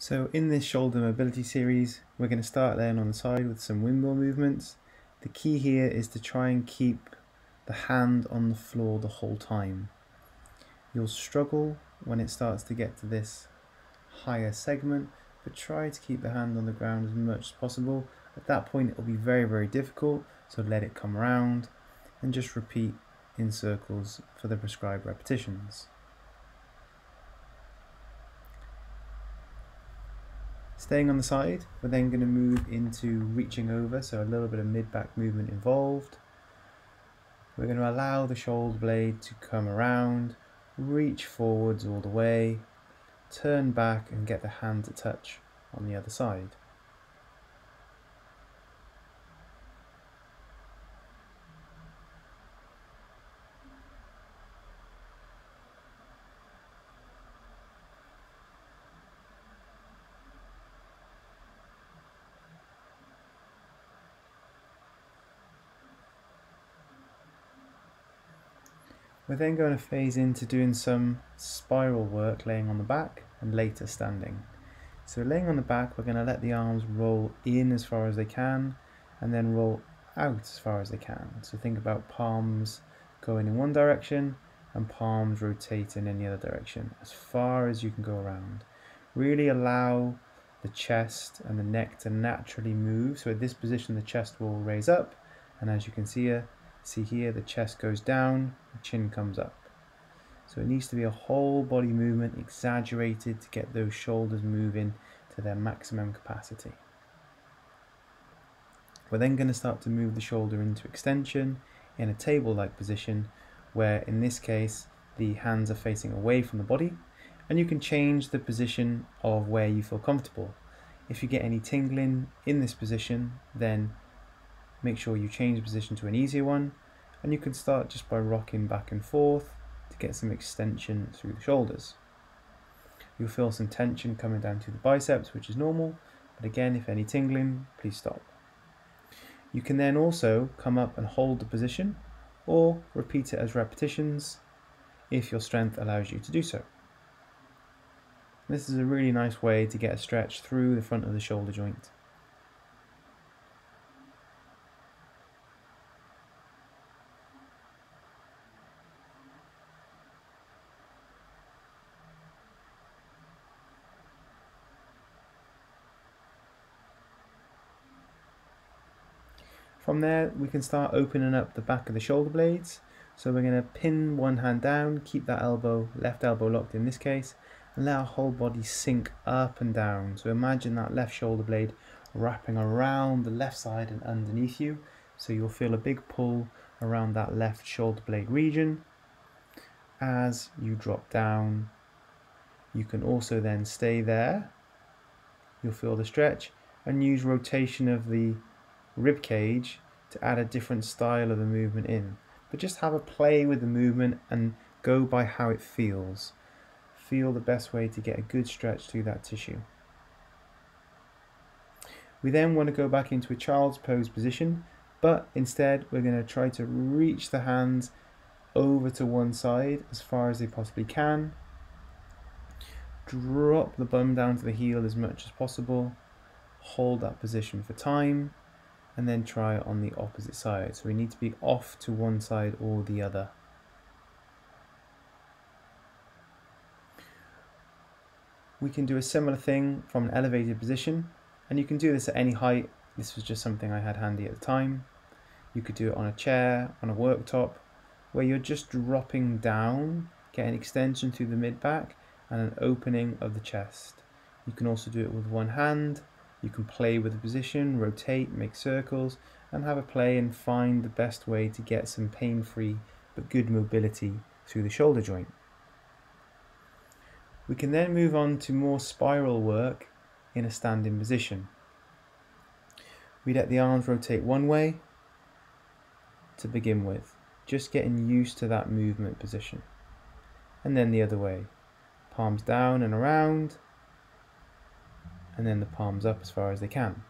So in this shoulder mobility series, we're going to start laying on the side with some windmill movements. The key here is to try and keep the hand on the floor the whole time. You'll struggle when it starts to get to this higher segment, but try to keep the hand on the ground as much as possible. At that point it will be very difficult, so let it come around and just repeat in circles for the prescribed repetitions. Staying on the side, we're then going to move into reaching over, so a little bit of mid-back movement involved. We're going to allow the shoulder blade to come around, reach forwards all the way, turn back and get the hand to touch on the other side. We're then going to phase into doing some spiral work laying on the back and later standing. So laying on the back, we're going to let the arms roll in as far as they can and then roll out as far as they can. So think about palms going in one direction and palms rotating in the other direction as far as you can go around. Really allow the chest and the neck to naturally move. So at this position the chest will raise up, and as you can see here the chest goes down, the chin comes up. So it needs to be a whole body movement, exaggerated, to get those shoulders moving to their maximum capacity. We're then going to start to move the shoulder into extension in a table-like position, where in this case the hands are facing away from the body, and you can change the position of where you feel comfortable. If you get any tingling in this position, then make sure you change the position to an easier one, and you can start just by rocking back and forth to get some extension through the shoulders. You'll feel some tension coming down to the biceps, which is normal, but again, if any tingling, please stop. You can then also come up and hold the position, or repeat it as repetitions if your strength allows you to do so. This is a really nice way to get a stretch through the front of the shoulder joint. From there we can start opening up the back of the shoulder blades. So we're going to pin one hand down, keep that elbow, left elbow locked in this case, and let our whole body sink up and down. So imagine that left shoulder blade wrapping around the left side and underneath you. So you'll feel a big pull around that left shoulder blade region. As you drop down, you can also then stay there. You'll feel the stretch and use rotation of the rib cage to add a different style of the movement in. But just have a play with the movement and go by how it feels. Feel the best way to get a good stretch through that tissue. We then want to go back into a child's pose position, but instead we're going to try to reach the hands over to one side as far as they possibly can. Drop the bum down to the heel as much as possible. Hold that position for time, and then try it on the opposite side. So we need to be off to one side or the other. We can do a similar thing from an elevated position, and you can do this at any height. This was just something I had handy at the time. You could do it on a chair, on a worktop, where you're just dropping down, get an extension through the mid-back and an opening of the chest. You can also do it with one hand. You can play with the position, rotate, make circles, and have a play and find the best way to get some pain-free but good mobility through the shoulder joint. We can then move on to more spiral work in a standing position. We let the arms rotate one way to begin with, just getting used to that movement position. And then the other way, palms down and around, and then the palms up as far as they can.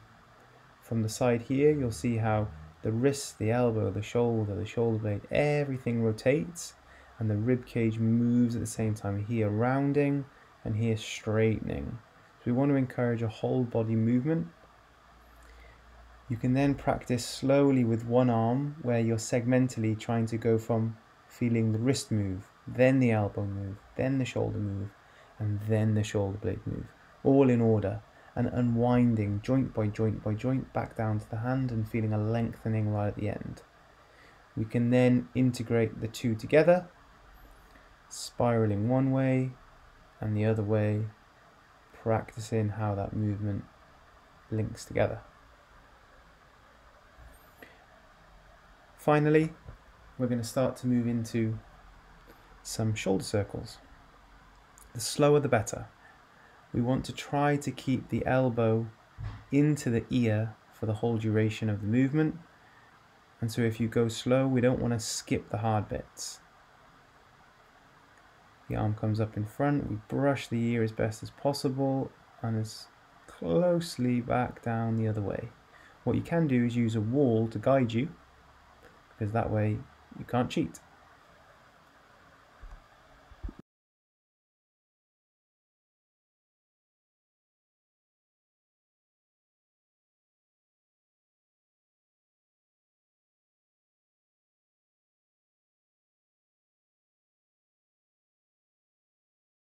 From the side here, you'll see how the wrist, the elbow, the shoulder blade, everything rotates, and the rib cage moves at the same time. Here rounding and here straightening. we want to encourage a whole body movement. You can then practice slowly with one arm, where you're segmentally trying to go from feeling the wrist move, then the elbow move, then the shoulder move, and then the shoulder blade move, all in order, and unwinding joint by joint by joint back down to the hand and feeling a lengthening right at the end. We can then integrate the two together, spiraling one way and the other way, practicing how that movement links together. Finally, we're going to start to move into some shoulder circles. The slower the better. We want to try to keep the elbow into the ear for the whole duration of the movement. And so if you go slow, we don't want to skip the hard bits. The arm comes up in front, we brush the ear as best as possible and as closely back down the other way. What you can do is use a wall to guide you, because that way you can't cheat.